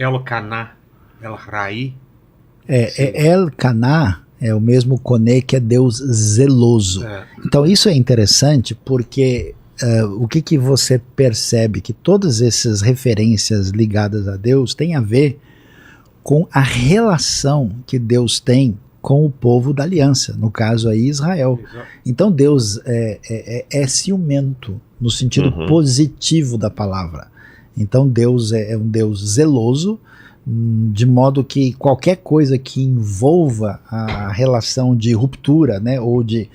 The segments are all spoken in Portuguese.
Elcaná, El-Rai. El-Caná é o mesmo Koné, que é Deus zeloso. Então isso é interessante porque o que você percebe? Que todas essas referências ligadas a Deus têm a ver com a relação que Deus tem com o povo da aliança, no caso aí Israel. Exato. Então Deus é ciumento, no sentido positivo da palavra. Então Deus é um Deus zeloso, de modo que qualquer coisa que envolva a relação de ruptura, né, ou de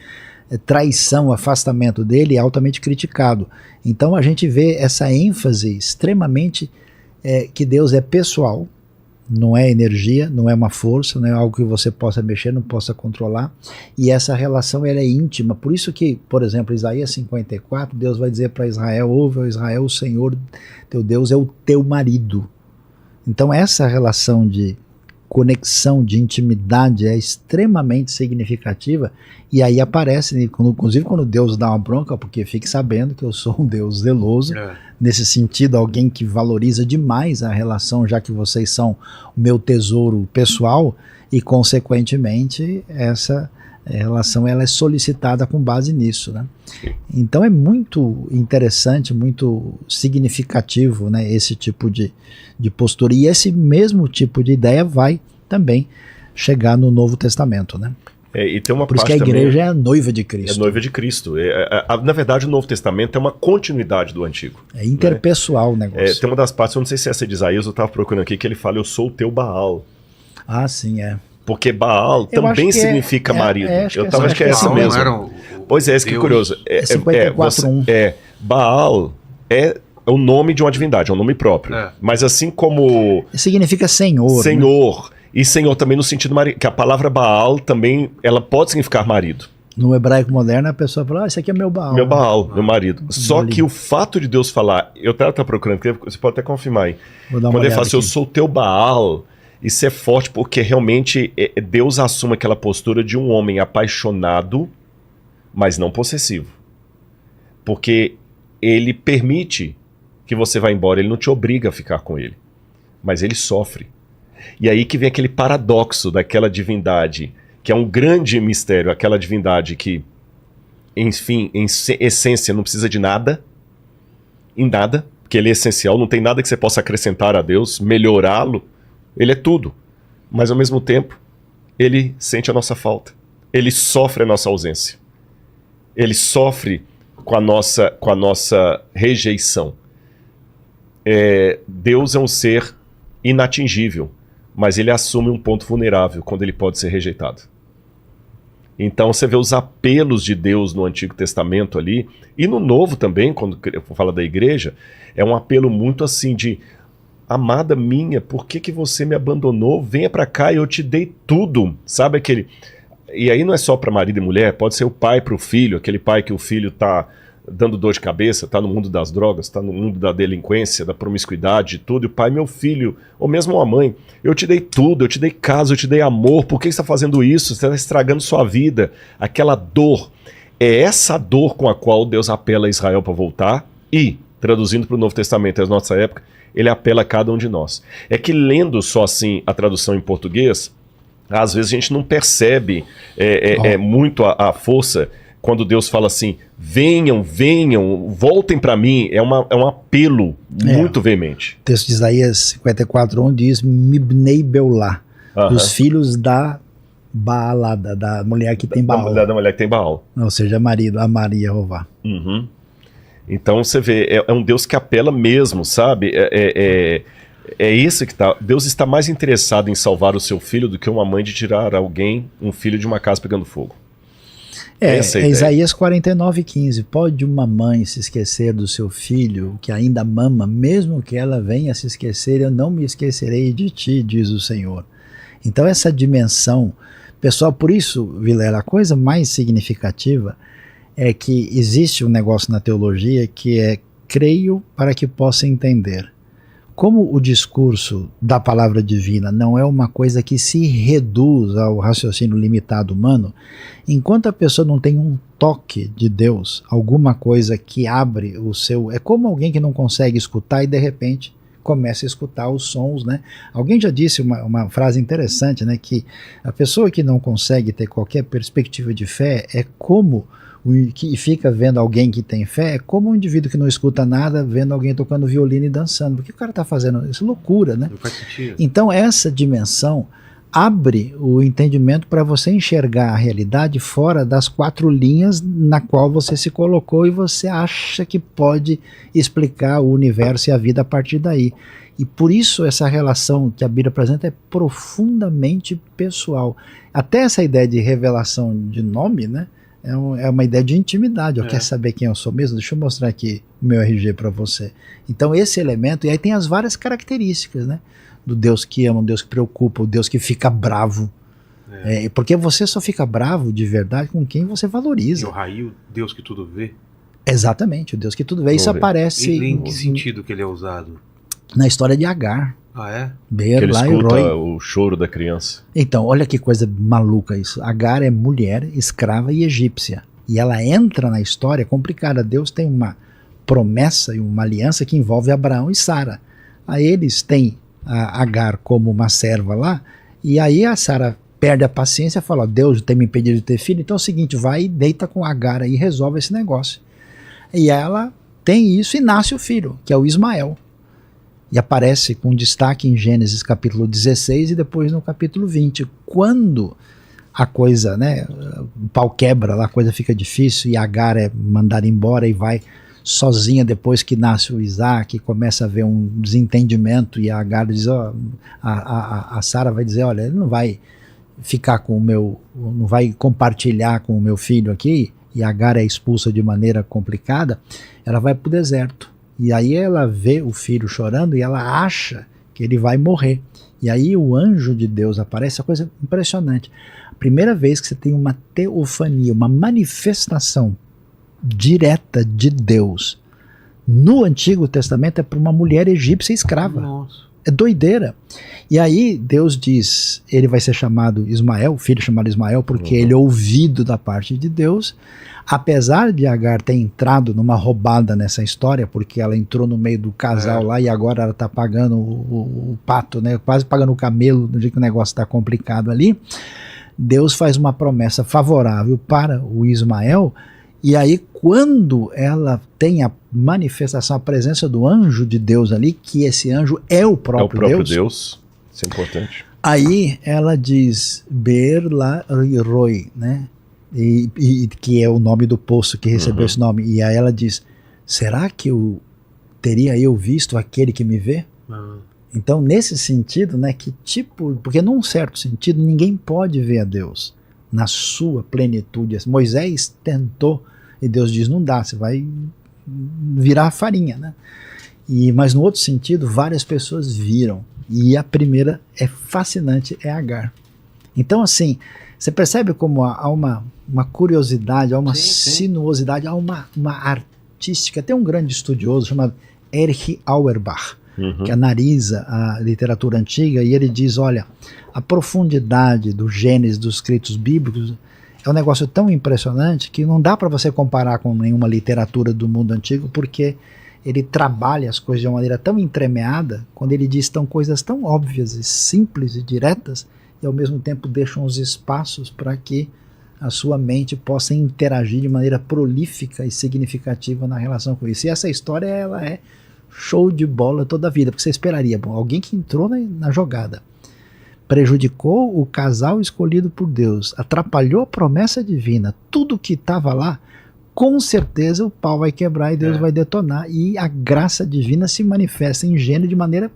traição, afastamento dele, é altamente criticado. Então a gente vê essa ênfase extremamente que Deus é pessoal, não é energia, não é uma força, não é algo que você possa mexer, não possa controlar, e essa relação ela é íntima. Por isso que, por exemplo, Isaías 54, Deus vai dizer para Israel: ouve, ó Israel, o Senhor teu Deus é o teu marido. Então essa relação de conexão, de intimidade é extremamente significativa, e aí aparece, inclusive quando Deus dá uma bronca, porque fique sabendo que eu sou um Deus zeloso, nesse sentido, alguém que valoriza demais a relação, já que vocês são o meu tesouro pessoal, e consequentemente essa relação ela é solicitada com base nisso, né? Então é muito interessante, muito significativo, né, esse tipo de postura, e esse mesmo tipo de ideia vai também chegar no Novo Testamento, né? E tem uma Por isso que a igreja é a noiva de Cristo. É a noiva de Cristo. Na verdade, o Novo Testamento é uma continuidade do Antigo. É interpessoal, né? O negócio. Tem uma das partes, eu não sei se essa é de Isaías, eu estava procurando aqui, que ele fala: eu sou o teu Baal. Ah, sim, Porque Baal também significa marido. Acho que é essa mesmo. Pois é, isso que é curioso. 54:1. Baal é o nome de uma divindade, é um nome próprio. Mas assim como... significa senhor. Senhor. Né? E senhor também no sentido marido, que a palavra Baal também, ela pode significar marido. No hebraico moderno, a pessoa fala: esse aqui é meu Baal. Meu Baal, meu marido. Só que o fato de Deus falar, eu estava procurando, você pode até confirmar aí. Quando ele fala assim: eu sou o teu Baal, isso é forte porque realmente Deus assume aquela postura de um homem apaixonado, mas não possessivo. Porque ele permite que você vá embora, ele não te obriga a ficar com ele, mas ele sofre. E aí que vem aquele paradoxo daquela divindade, que é um grande mistério, aquela divindade que, enfim, em essência não precisa de nada, em nada, porque ele é essencial, não tem nada que você possa acrescentar a Deus, melhorá-lo, ele é tudo. Mas ao mesmo tempo, ele sente a nossa falta, ele sofre a nossa ausência, ele sofre com a nossa rejeição. Deus é um ser inatingível, mas ele assume um ponto vulnerável quando ele pode ser rejeitado. Então você vê os apelos de Deus no Antigo Testamento ali, e no Novo também, quando eu falo da igreja, é um apelo muito assim de: amada minha, por que você me abandonou? Venha pra cá e eu te dei tudo. Sabe aquele... E aí não é só para marido e mulher, pode ser o pai para o filho, aquele pai que o filho tá dando dor de cabeça, tá no mundo das drogas, tá no mundo da delinquência, da promiscuidade, tudo, e o pai: meu filho, ou mesmo a mãe, eu te dei tudo, eu te dei casa, eu te dei amor, por que você está fazendo isso? Você está estragando sua vida. Aquela dor, é essa dor com a qual Deus apela a Israel para voltar, e, traduzindo para o Novo Testamento, na nossa época, ele apela a cada um de nós. É que lendo só assim a tradução em português, às vezes a gente não percebe muito a força quando Deus fala assim: venham, voltem para mim. É um apelo muito veemente. O texto de Isaías 54:1 diz: Mibnei Beulá, os filhos da Baalada, da mulher que tem Baal. Da mulher que tem Baal. Ou seja, marido, a Maria Jeová. Então você vê, é um Deus que apela mesmo, sabe? É isso que tá. Deus está mais interessado em salvar o seu filho do que uma mãe de tirar um filho de uma casa pegando fogo. É Isaías 49:15. Pode uma mãe se esquecer do seu filho que ainda mama, mesmo que ela venha se esquecer, eu não me esquecerei de ti, diz o Senhor. Então essa dimensão, pessoal, por isso, Vilela, a coisa mais significativa é que existe um negócio na teologia que é: creio para que possa entender. Como o discurso da palavra divina não é uma coisa que se reduz ao raciocínio limitado humano, enquanto a pessoa não tem um toque de Deus, alguma coisa que abre o seu... É como alguém que não consegue escutar e de repente começa a escutar os sons, né? Alguém já disse uma frase interessante, né? Que a pessoa que não consegue ter qualquer perspectiva de fé é como que fica vendo alguém que tem fé, é como um indivíduo que não escuta nada vendo alguém tocando violino e dançando. Porque o cara está fazendo isso? Loucura, né? Não faz sentido. Então essa dimensão abre o entendimento para você enxergar a realidade fora das 4 linhas na qual você se colocou e você acha que pode explicar o universo e a vida a partir daí. E por isso essa relação que a Bíblia apresenta é profundamente pessoal. Até essa ideia de revelação de nome, né? É uma ideia de intimidade. Eu quero saber quem eu sou mesmo? Deixa eu mostrar aqui o meu RG para você. Então esse elemento, e aí tem as várias características, né? Do Deus que ama, o Deus que preocupa, o Deus que fica bravo. Porque você só fica bravo de verdade com quem você valoriza. E o Raí, o Deus que tudo vê. Exatamente, o Deus que tudo vê. Isso aparece... Em que sentido que ele é usado? Na história de Agar. Ah, é? Que ele Beer, escuta o choro da criança. Então, olha que coisa maluca isso. Agar é mulher, escrava e egípcia. E ela entra na história complicada. Deus tem uma promessa e uma aliança que envolve Abraão e Sara. Aí eles têm a Agar como uma serva lá, e aí a Sara perde a paciência e fala, Deus tem me impedido de ter filho, então é o seguinte, vai e deita com Agar aí e resolve esse negócio. E ela tem isso e nasce o filho, que é o Ismael. E aparece com destaque em Gênesis capítulo 16 e depois no capítulo 20. Quando a coisa, né, o pau quebra lá, a coisa fica difícil e Agar é mandada embora e vai sozinha depois que nasce o Isaac, começa a haver um desentendimento e a Agar diz, a Sara vai dizer, olha, ele não vai ficar com o meu, não vai compartilhar com o meu filho aqui, e a Agar é expulsa de maneira complicada, ela vai para o deserto. E aí ela vê o filho chorando e ela acha que ele vai morrer. E aí o anjo de Deus aparece, é uma coisa impressionante. A primeira vez que você tem uma teofania, uma manifestação direta de Deus no Antigo Testamento é para uma mulher egípcia escrava. Nossa. É doideira. E aí Deus diz, ele vai ser chamado Ismael, o filho chamado Ismael, porque ele é ouvido da parte de Deus. Apesar de Agar ter entrado numa roubada nessa história, porque ela entrou no meio do casal lá e agora ela está pagando o pato, né? Quase pagando o camelo, do jeito que o negócio está complicado ali. Deus faz uma promessa favorável para o Ismael. E aí, quando ela tem a manifestação, a presença do anjo de Deus ali, que esse anjo é o próprio Deus. Isso é importante. Aí ela diz, Beer la Roi, né? E que é o nome do poço que recebeu esse nome. E aí ela diz, será que teria eu visto aquele que me vê? Então, nesse sentido, né, que tipo, porque num certo sentido, ninguém pode ver a Deus na sua plenitude. Moisés tentou, e Deus diz, não dá, você vai virar farinha, né? Mas no outro sentido, várias pessoas viram, e a primeira é fascinante, é Agar. Então assim, você percebe como há uma curiosidade, há uma sinuosidade, há uma artística. Tem um grande estudioso chamado Erich Auerbach, que analisa a literatura antiga, e ele diz, olha, a profundidade do Gênesis, dos escritos bíblicos, é um negócio tão impressionante que não dá para você comparar com nenhuma literatura do mundo antigo, porque ele trabalha as coisas de uma maneira tão entremeada, quando ele diz coisas tão óbvias e simples e diretas, e ao mesmo tempo deixam os espaços para que a sua mente possa interagir de maneira prolífica e significativa na relação com isso. E essa história, ela é show de bola toda a vida, porque você esperaria, alguém que entrou na jogada, prejudicou o casal escolhido por Deus, atrapalhou a promessa divina, tudo que estava lá, com certeza o pau vai quebrar e Deus vai detonar, e a graça divina se manifesta em Gênesis de maneira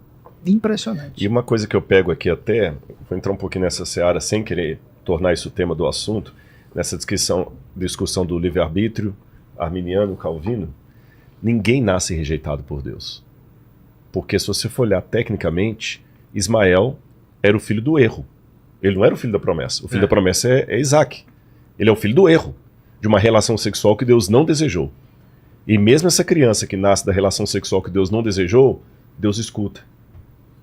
impressionante. E uma coisa que eu pego aqui até, vou entrar um pouquinho nessa seara sem querer tornar isso o tema do assunto, nessa discussão do livre-arbítrio arminiano, calvino, ninguém nasce rejeitado por Deus. Porque se você for olhar tecnicamente, Ismael era o filho do erro. Ele não era o filho da promessa. O filho da promessa é Isaac. Ele é o filho do erro, de uma relação sexual que Deus não desejou. E mesmo essa criança que nasce da relação sexual que Deus não desejou, Deus escuta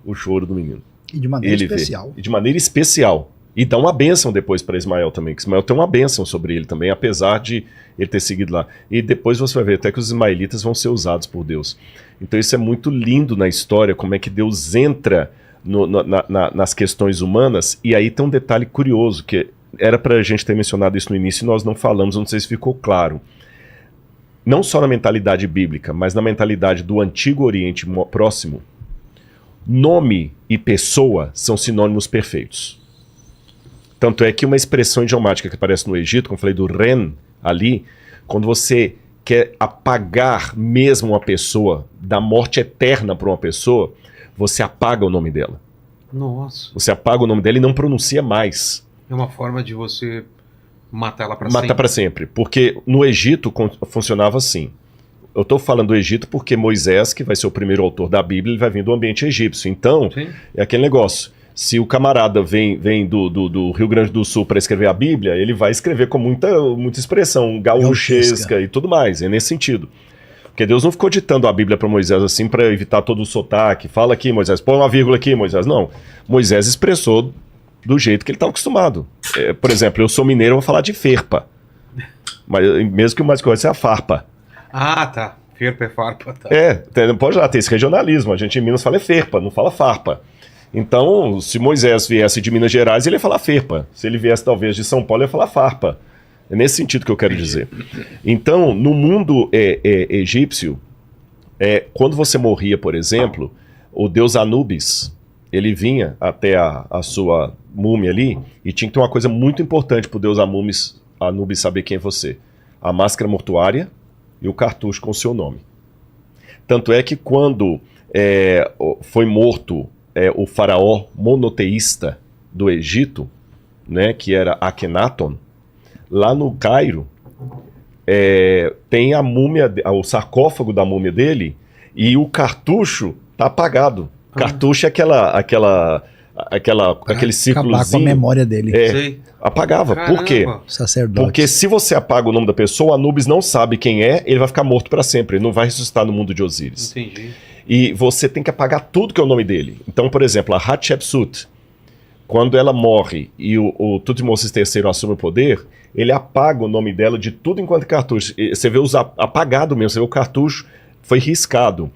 o choro do menino. E de maneira especial. E de maneira especial. E dá uma bênção depois para Ismael também, que Ismael tem uma bênção sobre ele também, apesar de ele ter seguido lá. E depois você vai ver até que os ismaelitas vão ser usados por Deus. Então isso é muito lindo na história, como é que Deus entra nas questões humanas. E aí tem um detalhe curioso, que era para a gente ter mencionado isso no início e nós não falamos, não sei se ficou claro. Não só na mentalidade bíblica, mas na mentalidade do Antigo Oriente Próximo, nome e pessoa são sinônimos perfeitos. Tanto é que uma expressão idiomática que aparece no Egito, como eu falei do Ren ali, quando você quer apagar mesmo uma pessoa, da morte eterna para uma pessoa, você apaga o nome dela. Nossa. Você apaga o nome dela e não pronuncia mais. É uma forma de você matar ela para sempre. Matar para sempre. Porque no Egito funcionava assim. Eu estou falando do Egito porque Moisés, que vai ser o primeiro autor da Bíblia, ele vai vir do ambiente egípcio. Então, Sim. é aquele negócio. Se o camarada vem do Rio Grande do Sul para escrever a Bíblia, ele vai escrever com muita expressão gaúchesca e tudo mais. É nesse sentido. Porque Deus não ficou ditando a Bíblia para Moisés assim para evitar todo o sotaque. Fala aqui, Moisés, põe uma vírgula aqui, Moisés. Não. Moisés expressou do jeito que ele estava acostumado. Por exemplo, eu sou mineiro, eu vou falar de ferpa. Mas mesmo que o mais correto seja a farpa. Ah, tá. Ferpa é farpa, tá. Pode lá ter esse regionalismo. A gente em Minas fala ferpa, não fala farpa. Então, se Moisés viesse de Minas Gerais, ele ia falar ferpa. Se ele viesse talvez de São Paulo, ele ia falar farpa. É nesse sentido que eu quero dizer. Então, no mundo egípcio, quando você morria, por exemplo, o deus Anubis, ele vinha até a sua múmia ali e tinha que ter uma coisa muito importante para o deus Anubis saber quem é você. A máscara mortuária e o cartucho com o seu nome. Tanto é que quando foi morto o faraó monoteísta do Egito, né, que era Akhenaton, lá no Cairo, tem a múmia, o sarcófago da múmia dele, e o cartucho tá apagado. Cartucho é aquele círculozinho. Acabar com a memória dele. Sei. Apagava. Caramba. Por quê? Sacerdote. Porque se você apaga o nome da pessoa, Anubis não sabe quem é, ele vai ficar morto para sempre, ele não vai ressuscitar no mundo de Osíris. Entendi. E você tem que apagar tudo que é o nome dele. Então, por exemplo, a Hatshepsut, quando ela morre e o Tutmosis III assume o poder, ele apaga o nome dela de tudo enquanto cartucho. E você vê apagado mesmo, você vê o cartucho foi riscado.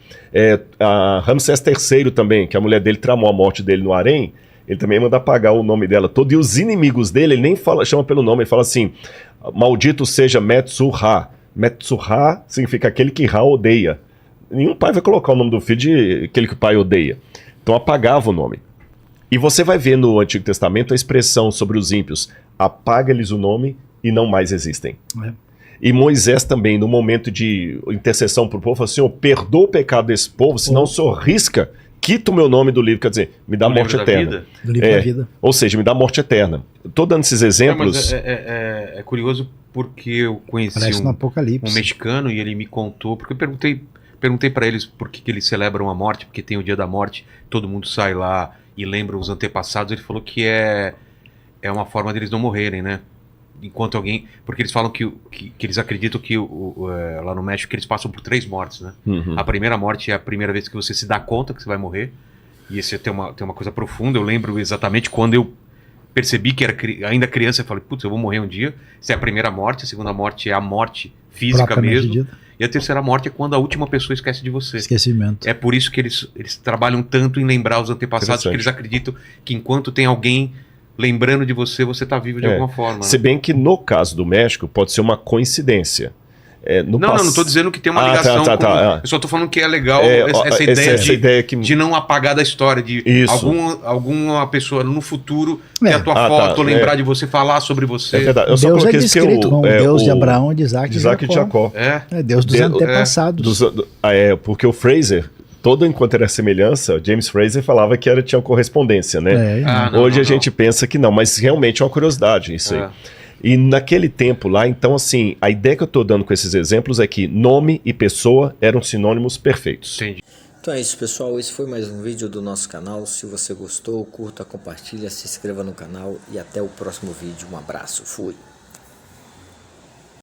A Ramsés III também, que a mulher dele tramou a morte dele no harém, ele também manda apagar o nome dela todo. E os inimigos dele, ele nem chama pelo nome, ele fala assim, maldito seja Metsu-Ra. Metsu-Ra significa aquele que Ra odeia. Nenhum pai vai colocar o nome do filho de aquele que o pai odeia. Então apagava o nome. E você vai ver no Antigo Testamento a expressão sobre os ímpios, apaga-lhes o nome e não mais existem. E Moisés também, no momento de intercessão para o povo, falou assim, perdoa o pecado desse povo, senão o senhor risca, quita o meu nome do livro, quer dizer, me dá morte eterna. Do livro da vida. Ou seja, me dá morte eterna. Estou dando esses exemplos. É curioso porque eu conheci Parece no Apocalipse. um mexicano e ele me contou, porque eu perguntei para eles por que eles celebram a morte, porque tem o dia da morte, todo mundo sai lá e lembra os antepassados. Ele falou que é uma forma deles não morrerem, né? Enquanto alguém... Porque eles falam que eles acreditam que lá no México que eles passam por 3 mortes, né? Uhum. A primeira morte é a primeira vez que você se dá conta que você vai morrer. E esse tem uma coisa profunda. Eu lembro exatamente quando eu percebi que era ainda criança. Eu falei, putz, eu vou morrer um dia. Essa é a primeira morte. A segunda morte é a morte física mesmo. Dito. E a terceira morte é quando a última pessoa esquece de você. Esquecimento. É por isso que eles trabalham tanto em lembrar os antepassados, porque eles acreditam que enquanto tem alguém lembrando de você, você está vivo de alguma forma. Se bem que no caso do México pode ser uma coincidência. Não estou dizendo que tem uma ligação Eu só estou falando que é legal essa ideia de não apagar da história, de alguma pessoa no futuro ter a tua foto, lembrar de você, falar sobre você. É verdade. Eu só Deus descrito como Deus de Abraão, de Isaac e de Jacó. É Deus dos antepassados. Porque o Fraser, todo enquanto era semelhança, James Fraser falava que tinha correspondência, né? Hoje a gente pensa que não, mas realmente é uma curiosidade isso aí. E naquele tempo lá, então assim, a ideia que eu estou dando com esses exemplos é que nome e pessoa eram sinônimos perfeitos. Entendi. Então é isso, pessoal, esse foi mais um vídeo do nosso canal. Se você gostou, curta, compartilha, se inscreva no canal e até o próximo vídeo. Um abraço, fui!